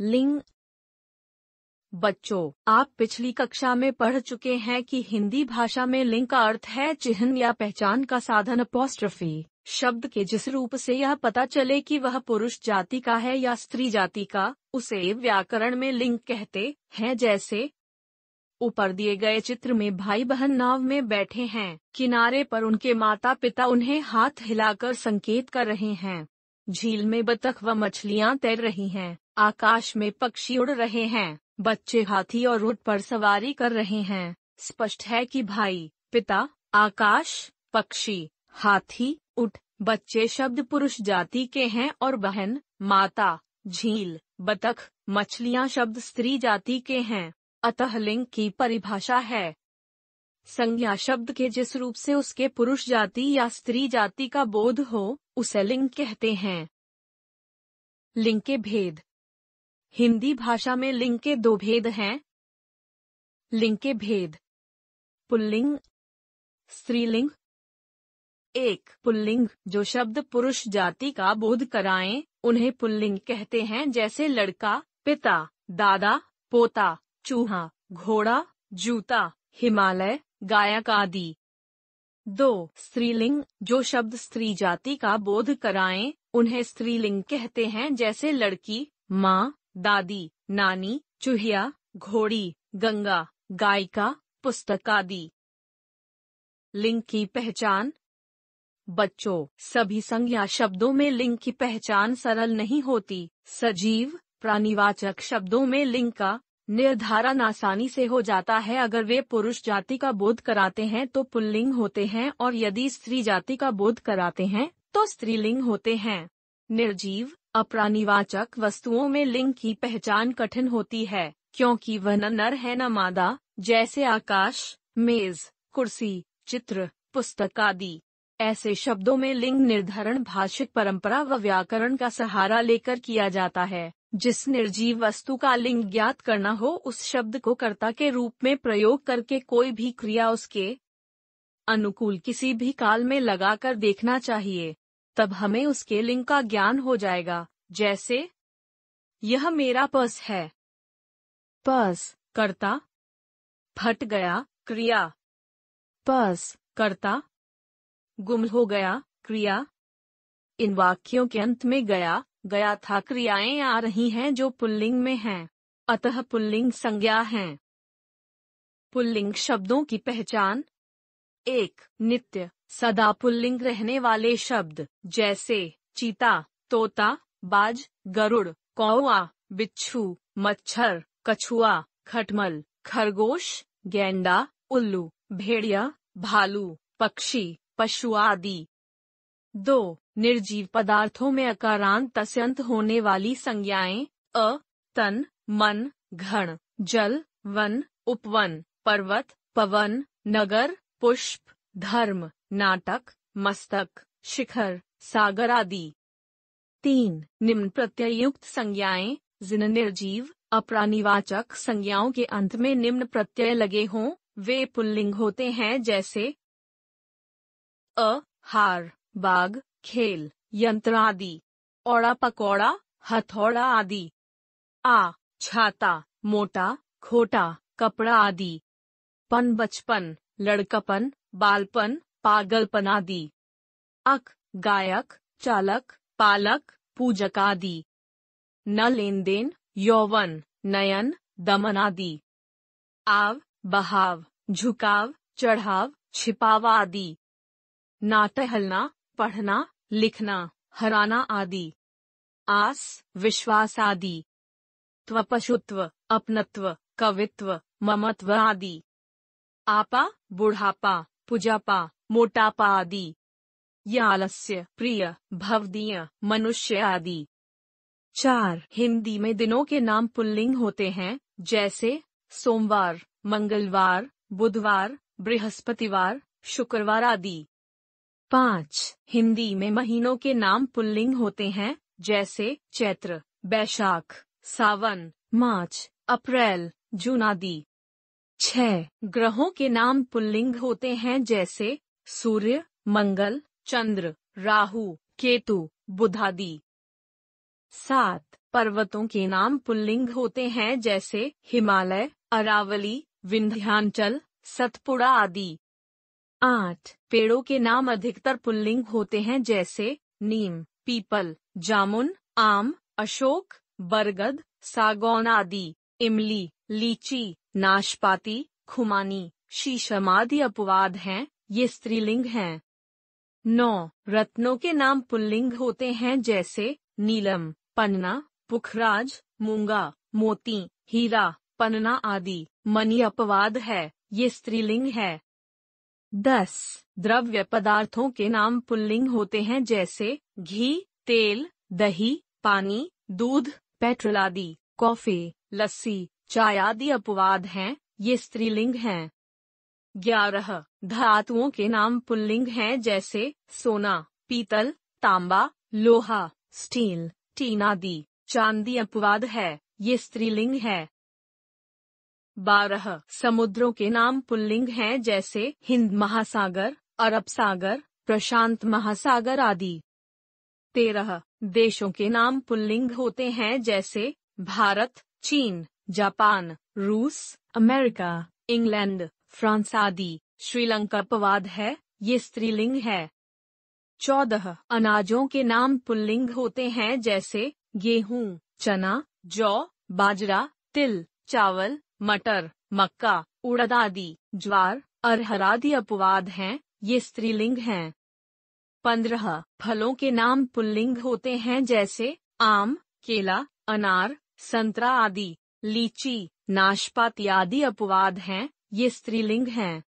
लिंग। बच्चों, आप पिछली कक्षा में पढ़ चुके हैं कि हिंदी भाषा में लिंग का अर्थ है चिन्ह या पहचान का साधन अपॉस्ट्रफी। शब्द के जिस रूप से यह पता चले कि वह पुरुष जाति का है या स्त्री जाति का, उसे व्याकरण में लिंग कहते हैं। जैसे ऊपर दिए गए चित्र में भाई बहन नाव में बैठे हैं। किनारे पर उनके माता पिता उन्हें हाथ हिलाकर संकेत कर रहे हैं। झील में बतख व मछलियां तैर रही हैं। आकाश में पक्षी उड़ रहे हैं। बच्चे हाथी और ऊंट पर सवारी कर रहे हैं। स्पष्ट है कि भाई, पिता, आकाश, पक्षी, हाथी, ऊंट, बच्चे शब्द पुरुष जाति के हैं और बहन, माता, झील, बतख, मछलियां शब्द स्त्री जाति के हैं। अतः लिंग की परिभाषा है संज्ञा शब्द के जिस रूप से उसके पुरुष जाति या स्त्री जाति का बोध हो, उसे लिंग कहते हैं। लिंग के भेद। हिंदी भाषा में लिंग के दो भेद हैं। लिंग के भेद। पुल्लिंग, स्त्रीलिंग। 1. पुल्लिंग, जो शब्द पुरुष जाति का बोध कराएं, उन्हें पुल्लिंग कहते हैं। जैसे लड़का, पिता, दादा, पोता, चूहा, घोड़ा, जूता, हिमालय, गायक आदि। 2. स्त्रीलिंग, जो शब्द स्त्री जाति का बोध कराएं, उन्हें स्त्रीलिंग कहते हैं। जैसे लड़की, माँ, दादी, नानी, चूहिया, घोड़ी, गंगा, गायिका, पुस्तक आदि। लिंग की पहचान। बच्चों, सभी संज्ञा शब्दों में लिंग की पहचान सरल नहीं होती। सजीव, प्राणीवाचक शब्दों में लिंग का निर्धारण आसानी से हो जाता है। अगर वे पुरुष जाति का बोध कराते हैं तो पुल्लिंग होते हैं, और यदि स्त्री जाति का बोध कराते हैं तो स्त्रीलिंग होते हैं। निर्जीव, अप्राणीवाचक वस्तुओं में लिंग की पहचान कठिन होती है, क्योंकि वह न नर है न मादा। जैसे आकाश, मेज, कुर्सी, चित्र, पुस्तक आदि। ऐसे शब्दों में लिंग निर्धारण भाषिक परंपरा व व्याकरण का सहारा लेकर किया जाता है। जिस निर्जीव वस्तु का लिंग ज्ञात करना हो, उस शब्द को कर्ता के रूप में प्रयोग करके कोई भी क्रिया उसके अनुकूल किसी भी काल में लगाकर देखना चाहिए। तब हमें उसके लिंग का ज्ञान हो जाएगा। जैसे, यह मेरा पर्स है। पर्स, कर्ता। फट गया, क्रिया। पर्स, कर्ता। गुम हो गया, क्रिया। इन वाक्यों के अंत में गया, गया था क्रियाएं आ रही हैं जो पुल्लिंग में हैं। अतः पुल्लिंग संज्ञा हैं। पुल्लिंग शब्दों की पहचान। 1. नित्य, सदा पुल्लिंग रहने वाले शब्द। जैसे चीता, तोता, बाज, गरुड़, कौवा, बिच्छू, मच्छर, कछुआ, खटमल, खरगोश, गैंडा, उल्लू, भेड़िया, भालू, पक्षी, पशु आदि। 2. निर्जीव पदार्थों में अकारांत तस्यंत होने वाली संज्ञाएं। अ, तन, मन, घन, जल, वन, उपवन, पर्वत, पवन, नगर, पुष्प, धर्म, नाटक, मस्तक, शिखर, सागर आदि। 3. निम्न प्रत्यययुक्त संज्ञाएं, जिन निर्जीव, अप्राणीवाचक संज्ञाओं के अंत में निम्न प्रत्यय लगे हों, वे पुल्लिंग होते हैं। जैसे हार, बाग, खेल, यंत्र आदि। औड़ा पकौड़ा, हथौड़ा आदि। आ, छाता, मोटा, खोटा, कपड़ा आदि। पन, बचपन, लड़कपन, बालपन, पागलपन आदि। अक, गायक, चालक, पालक, पूजक आदि। न, लेन देन, यौवन, नयन, दमन आदि। आव, बहाव, झुकाव, चढ़ाव, छिपाव आदि। ना, टहलना, पढ़ना, लिखना, हराना आदि। आस, विश्वास आदि। त्व, पशुत्व, अपनत्व, कवित्व, ममत्व आदि। आपा, बुढ़ापा, पुजापा, मोटापा आदि। या, आलस्य, प्रिय, भवदीय, मनुष्य आदि। 4. हिंदी में दिनों के नाम पुल्लिंग होते हैं। जैसे सोमवार, मंगलवार, बुधवार, बृहस्पतिवार, शुक्रवार आदि। 5. हिंदी में महीनों के नाम पुल्लिंग होते हैं। जैसे चैत्र, बैशाख, सावन, मार्च, अप्रैल, जून आदि। 6. ग्रहों के नाम पुल्लिंग होते हैं। जैसे सूर्य, मंगल, चंद्र, राहु, केतु, बुध आदि। 7. पर्वतों के नाम पुल्लिंग होते हैं जैसे हिमालय, अरावली, विंध्याचल, सतपुड़ा आदि। 8. पेड़ों के नाम अधिकतर पुल्लिंग होते हैं जैसे नीम, पीपल, जामुन, आम, अशोक, बरगद, सागौन आदि। इमली, लीची, नाशपाती, खुमानी, शीशम आदि अपवाद हैं, ये स्त्रीलिंग हैं। 9. रत्नों के नाम पुल्लिंग होते हैं जैसे नीलम, पन्ना, पुखराज, मूंगा, मोती, हीरा, पन्ना आदि। मणि अपवाद है, ये स्त्रीलिंग है। 10. द्रव्य पदार्थों के नाम पुल्लिंग होते हैं जैसे घी, तेल, दही, पानी, दूध, पेट्रोल आदि। कॉफी, लस्सी, चाय आदि अपवाद हैं, ये स्त्रीलिंग हैं। 11. धातुओं के नाम पुल्लिंग हैं जैसे सोना, पीतल, तांबा, लोहा, स्टील, टीन आदि। चांदी अपवाद है, ये स्त्रीलिंग है। 12. समुद्रों के नाम पुल्लिंग हैं जैसे हिंद महासागर, अरब सागर, प्रशांत महासागर आदि। 13. देशों के नाम पुल्लिंग होते हैं जैसे भारत, चीन, जापान, रूस, अमेरिका, इंग्लैंड, फ्रांस आदि। श्रीलंका अपवाद है, ये स्त्रीलिंग है। 14. अनाजों के नाम पुल्लिंग होते हैं जैसे गेहूं, चना, जौ, बाजरा, तिल, चावल, मटर, मक्का, उड़द आदि। ज्वार, अरहर आदि अपवाद हैं, ये स्त्रीलिंग हैं। 15. फलों के नाम पुल्लिंग होते हैं जैसे आम, केला, अनार, संतरा आदि। लीची, नाशपाती आदि अपवाद हैं, ये स्त्रीलिंग हैं।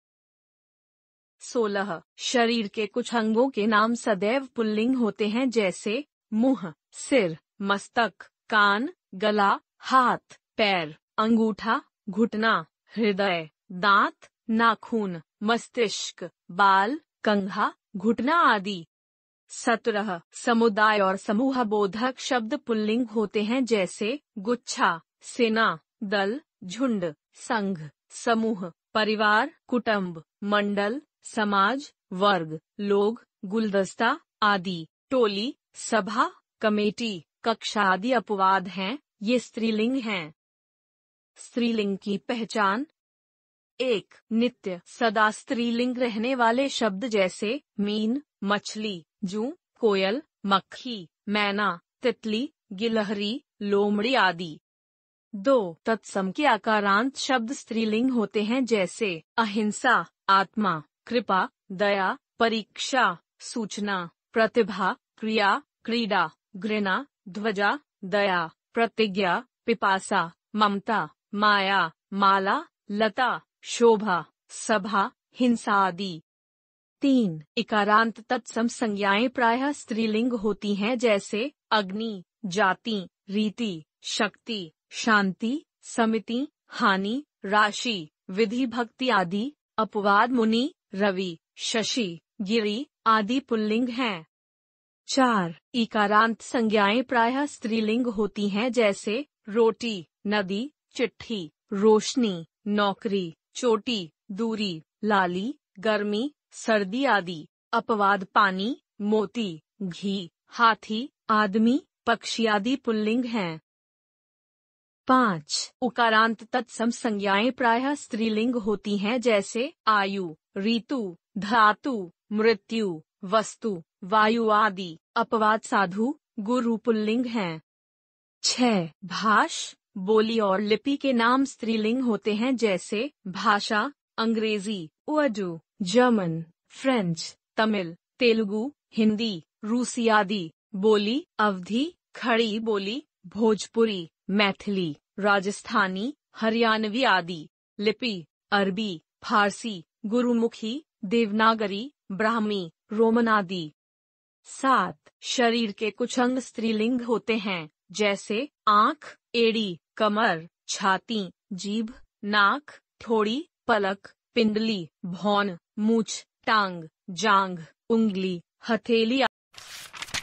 16. शरीर के कुछ अंगों के नाम सदैव पुल्लिंग होते हैं जैसे मुंह, सिर, मस्तक, कान, गला, हाथ, पैर, अंगूठा, घुटना, हृदय, दांत, नाखून, मस्तिष्क, बाल, कंघा, घुटना आदि। 17. समुदाय और समूह बोधक शब्द पुल्लिंग होते हैं जैसे गुच्छा, सेना, दल, झुंड, संघ, समूह, परिवार, कुटुंब, मंडल, समाज, वर्ग, लोग, गुलदस्ता आदि। टोली, सभा, कमेटी, कक्षा आदि अपवाद हैं, ये स्त्रीलिंग हैं। स्त्रीलिंग की पहचान। 1. नित्य सदा स्त्रीलिंग रहने वाले शब्द जैसे मीन, मछली, जूं, कोयल, मक्खी, मैना, तितली, गिलहरी, लोमड़ी आदि। 2. तत्सम के आकारांत शब्द स्त्रीलिंग होते हैं जैसे अहिंसा, आत्मा, कृपा, दया, परीक्षा, सूचना, प्रतिभा, क्रिया, क्रीड़ा, घृणा, ध्वजा, दया, प्रतिज्ञा, पिपासा, ममता, माया, माला, लता, शोभा, सभा, हिंसा आदि। 3. इकारांत तत्सम संज्ञाएं प्रायः स्त्रीलिंग होती हैं जैसे अग्नि, जाति, रीति, शक्ति, शांति, समिति, हानि, राशि, विधि, भक्ति आदि। अपवाद मुनि, रवि, शशि, गिरि आदि पुल्लिंग हैं। 4. इकारांत संज्ञाएं प्रायः स्त्रीलिंग होती हैं जैसे रोटी, नदी, चिट्ठी, रोशनी, नौकरी, चोटी, दूरी, लाली, गर्मी, सर्दी आदि। अपवाद पानी, मोती, घी, हाथी, आदमी, पक्षी आदि पुल्लिंग हैं। 5. उकारांत तत्सम संज्ञाएं प्रायः स्त्रीलिंग होती हैं जैसे आयु, ऋतु, धातु, मृत्यु, वस्तु, वायु आदि। अपवाद साधु, गुरु पुल्लिंग हैं। 6. भाष, बोली और लिपि के नाम स्त्रीलिंग होते हैं जैसे भाषा, अंग्रेजी, उर्दू, जर्मन, फ्रेंच, तमिल, तेलुगु, हिंदी, रूसी आदि। बोली, अवधी, खड़ी बोली, भोजपुरी, मैथिली, राजस्थानी, हरियाणवी आदि। लिपि, अरबी, फारसी, गुरुमुखी, देवनागरी, ब्राह्मी, रोमन आदि। 7. शरीर के कुछ अंग स्त्रीलिंग होते हैं जैसे आँख, एड़ी, कमर, छाती, जीभ, नाक, ठोड़ी, पलक, पिंडली, भौं, मूछ, टांग, जांघ, उंगली, हथेली।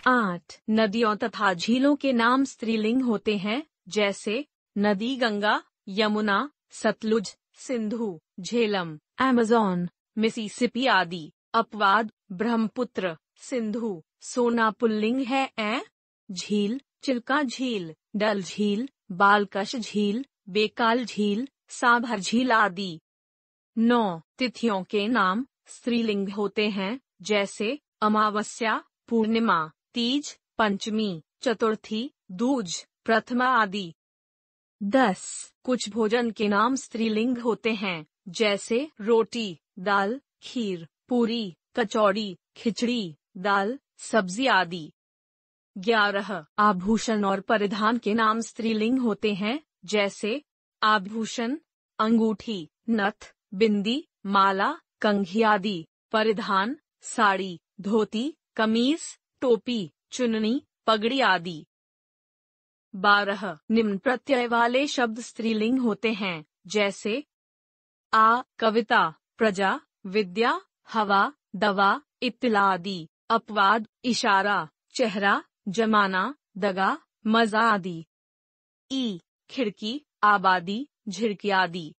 8. नदियों तथा झीलों के नाम स्त्रीलिंग होते हैं जैसे नदी गंगा, यमुना, सतलुज, सिंधु, झेलम, अमेज़न, मिसिसिपी आदि। अपवाद ब्रह्मपुत्र, सिंधु, सोना पुल्लिंग है। झील, चिल्का झील, डल झील, बालकश झील, बेकाल झील, साभर झील आदि। 9 तिथियों के नाम स्त्रीलिंग होते हैं, जैसे अमावस्या, पूर्णिमा, तीज, पंचमी, चतुर्थी, दूज, प्रथमा आदि। 10 कुछ भोजन के नाम स्त्रीलिंग होते हैं, जैसे रोटी, दाल, खीर, पूरी, कचौड़ी, खिचड़ी, दाल, सब्जी आदि। 11 आभूषण और परिधान के नाम स्त्रीलिंग होते हैं, जैसे आभूषण, अंगूठी, नथ, बिंदी, माला, कंघी आदि। परिधान, साड़ी, धोती, कमीज, टोपी, चुन्नी, पगड़ी आदि। 12 निम्न प्रत्यय वाले शब्द स्त्रीलिंग होते हैं, जैसे आ कविता, प्रजा, विद्या, हवा, दवा, इत्तला आदि। अपवाद, इशारा, चेहरा, जमाना, दगा, मजा आदि। ई खिड़की, आबादी, झिड़की आदि।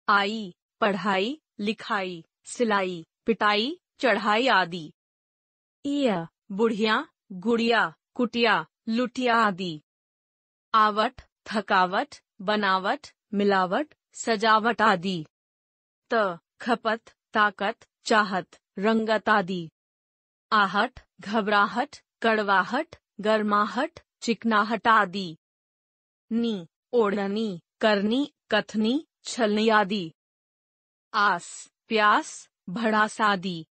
आई पढ़ाई, लिखाई, सिलाई, पिटाई, चढ़ाई आदि। इया बुढ़िया, गुड़िया, कुटिया, लुटिया आदि। आवट, थकावट, बनावट, मिलावट, सजावट आदि। त खपत, ताकत, चाहत, रंगत आदि। आहट, घबराहट, कड़वाहट, गर्माहट, चिकनाहट आदि। नी ओढ़नी, करनी, कथनी, छलनी आदि। आस प्यास, भड़ास आदि।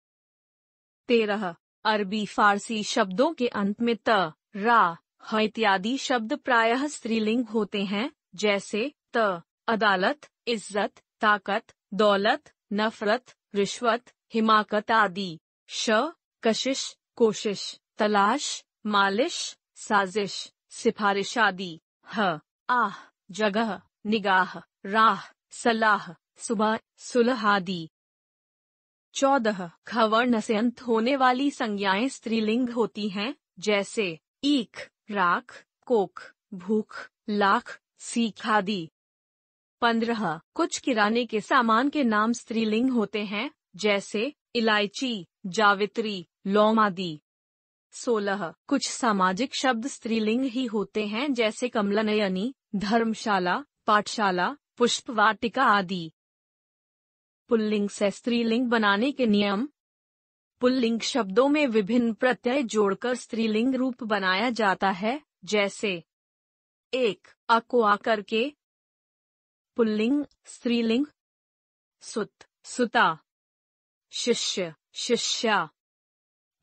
13 अरबी फारसी शब्दों के अंत में त, रा, ह इत्यादि शब्द प्रायः स्त्रीलिंग होते हैं, जैसे त अदालत, इज्जत, ताकत, दौलत, नफरत, रिश्वत, हिमाकत आदि। श कशिश, कोशिश, तलाश, मालिश, साजिश, सिफारिश आदि। ह आह, जगह, निगाह, राह, सलाह, सुबह, सुलह आदि। 14 खवर्ण से अंत होने वाली संज्ञाएं स्त्रीलिंग होती हैं, जैसे ईख, राख, कोख, भूख, लाख, सीख आदि। 15 कुछ किराने के सामान के नाम स्त्रीलिंग होते हैं, जैसे इलायची, जावित्री, लौंग आदि। 16 कुछ सामाजिक शब्द स्त्रीलिंग ही होते हैं, जैसे कमलनयनी, धर्मशाला, पाठशाला, पुष्पवाटिका आदि। पुल्लिंग से स्त्रीलिंग बनाने के नियम। पुल्लिंग शब्दों में विभिन्न प्रत्यय जोड़कर स्त्रीलिंग रूप बनाया जाता है, जैसे एक अको आकर के। पुल्लिंग स्त्रीलिंग सुत, सुता, शिष्य, शिष्या।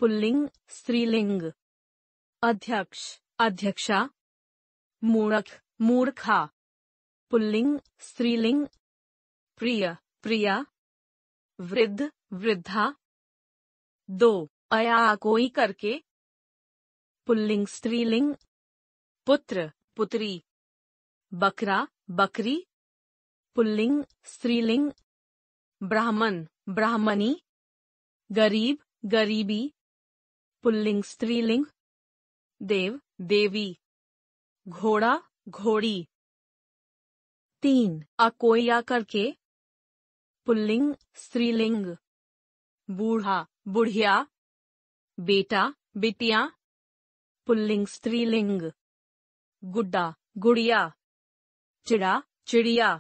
पुल्लिंग स्त्रीलिंग अध्यक्ष, अध्यक्षा, मूर्ख, मूर्खा। पुल्लिंग स्त्रीलिंग प्रिय, प्रिया, वृद्ध, वृद्धा। 2 अया कोई करके। पुल्लिंग स्त्रीलिंग पुत्र, पुत्री, बकरा, बकरी। पुल्लिंग स्त्रीलिंग ब्राह्मण, ब्राह्मणी, गरीब, गरीबी। पुल्लिंग स्त्रीलिंग देव, देवी, घोड़ा, घोड़ी। 3 अकोया करके। पुल्लिंग स्त्रीलिंग बूढ़ा, बुढ़िया, बेटा, बिटिया। पुल्लिंग स्त्रीलिंग गुड्डा, गुड़िया, चिड़ा, चिड़िया।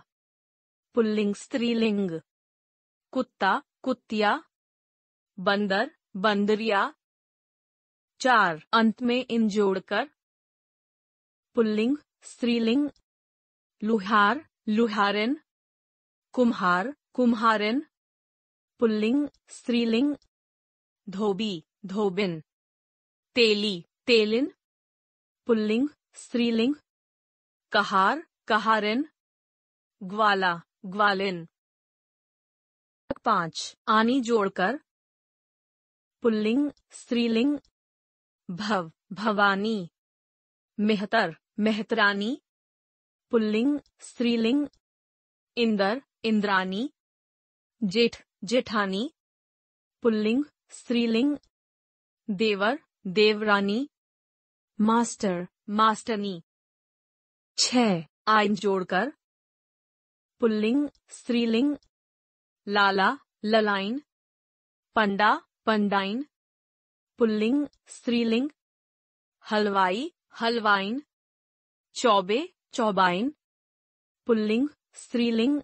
पुल्लिंग स्त्रीलिंग कुत्ता, कुतिया, बंदर, बंदरिया। 4 अंत में इन जोड़कर। पुल्लिंग स्त्रीलिंग लुहार, लुहारिन, कुम्हार, कुम्हारिन। पुल्लिंग स्त्रीलिंग धोबी, धोबिन, तेली, तेलिन। पुल्लिंग स्त्रीलिंग कहार, कहारिन, ग्वाला, ग्वालिन। 5 आनी जोड़कर। पुल्लिंग स्त्रीलिंग भव, भवानी, मेहतर, मेहतरानी। पुल्लिंग स्त्रीलिंग इंदर, इंद्रानी, जेठ, जेठानी। पुल्लिंग स्त्रीलिंग देवर, देवरानी, मास्टर, मास्टरनी। 6 आइन जोड़कर। पुल्लिंग स्त्रीलिंग लाला, ललाइन, पंडा, पंडाइन। पुल्लिंग स्त्रीलिंग हलवाई, हलवाइन, चौबे, चौबाइन। पुल्लिंग स्त्रीलिंग,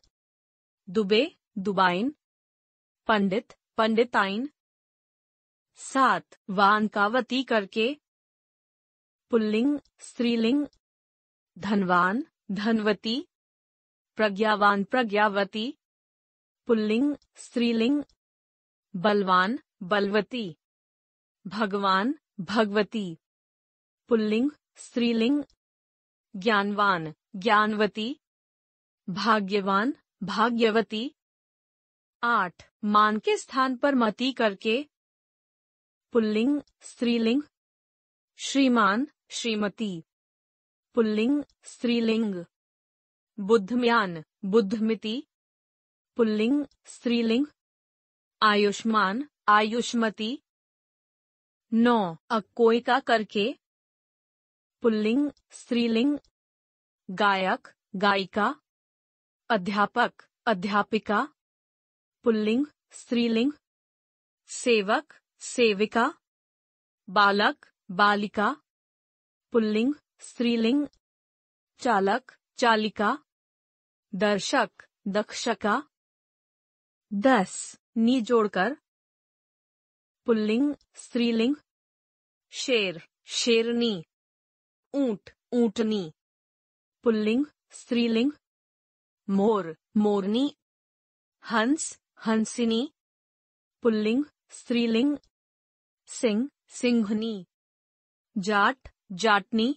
दुबे, दुबाइन। पंडित, पंडिताइन। 7 वानकावती करके। पुल्लिंग स्त्रीलिंग, धनवान, धनवती। प्रज्ञावान, प्रज्ञावती। पुल्लिंग स्त्रीलिंग, बलवान, बलवती। भगवान, भगवती। पुल्लिंग स्त्रीलिंग, ज्ञानवान, ज्ञानवती। भाग्यवान, भाग्यवती। 8 मान के स्थान पर मति करके। पुल्लिंग स्त्रीलिंग, श्रीमान, श्रीमती। पुल्लिंग स्त्रीलिंग, बुद्धम्यान, बुद्धमिति। पुल्लिंग स्त्रीलिंग, आयुष्मान, आयुष्मती। 9 अकोयिका करके। पुल्लिंग स्त्रीलिंग, गायक, गायिका। अध्यापक, अध्यापिका। पुल्लिंग स्त्रीलिंग, सेवक, सेविका। बालक, बालिका। पुल्लिंग स्त्रीलिंग, चालक, चालिका। दर्शक, दक्षका। 10 नी जोड़कर। पुल्लिंग स्त्रीलिंग, शेर, शेरनी। ऊंट, ऊंटनी। पुल्लिंग स्त्रीलिंग, मोर, मोरनी। हंस, हंसिनी। पुल्लिंग स्त्रीलिंग, सिंह, सिंहनी। जाट, जाटनी।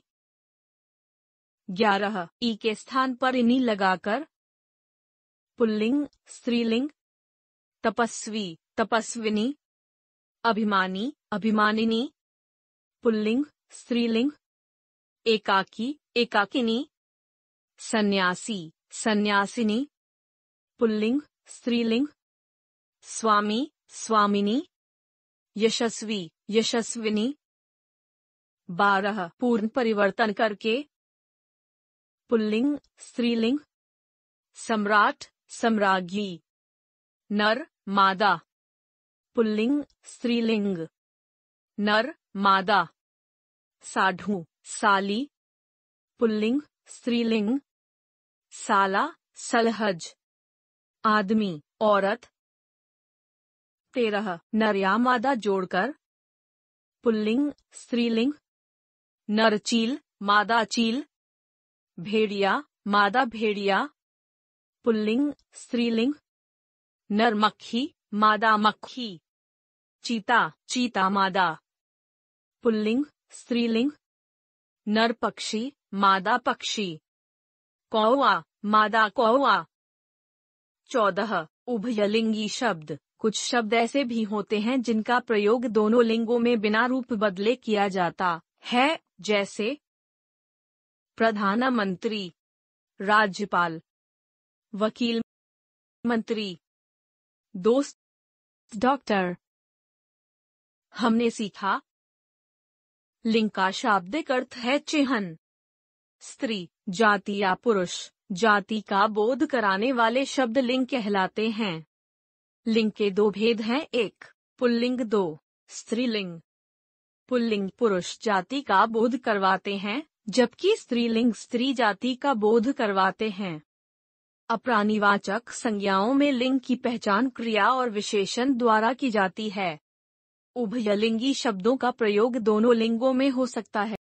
11 ई के स्थान पर इनी लगाकर। पुल्लिंग स्त्रीलिंग, तपस्वी, तपस्विनी। अभिमानी, अभिमानिनी। पुल्लिंग स्त्रीलिंग, एकाकी, एकाकिनी। सन्यासी, सन्यासिनी। पुल्लिंग स्त्रीलिंग, स्वामी, स्वामिनी। यशस्वी, यशस्विनी। 12 पूर्ण परिवर्तन करके। पुल्लिंग स्त्रीलिंग, सम्राट, सम्राज्ञी। नर, मादा। पुल्लिंग स्त्रीलिंग, नर, मादा। साढ़ू, साली। पुल्लिंग स्त्रीलिंग, साला, सलहज। आदमी, औरत। 13 नर या मादा जोड़कर। पुल्लिंग स्त्रीलिंग, नरचील, मादा चील। भेड़िया, मादा भेड़िया। पुल्लिंग स्त्रीलिंग, नर मक्खी, मादा मक्खी। चीता, चीता मादा। पुल्लिंग स्त्रीलिंग, नर पक्षी, मादा पक्षी। कौवा, मादा कौवा। 14 उभयलिंगी शब्द। कुछ शब्द ऐसे भी होते हैं जिनका प्रयोग दोनों लिंगों में बिना रूप बदले किया जाता है, जैसे प्रधानमंत्री, राज्यपाल, वकील, मंत्री, दोस्त, डॉक्टर। हमने सीखा। लिंग का शाब्दिक अर्थ है चिह्न। स्त्री, जाति या पुरुष, जाति का बोध कराने वाले शब्द लिंग कहलाते हैं। लिंग के 2 भेद हैं। 1 पुल्लिंग, 2 स्त्रीलिंग। पुल्लिंग पुरुष जाति का बोध करवाते हैं, जबकि स्त्रीलिंग स्त्री जाति का बोध करवाते हैं। अप्राणिवाचक संज्ञाओं में लिंग की पहचान क्रिया और विशेषण द्वारा की जाती है। उभयलिंगी शब्दों का प्रयोग दोनों लिंगों में हो सकता है।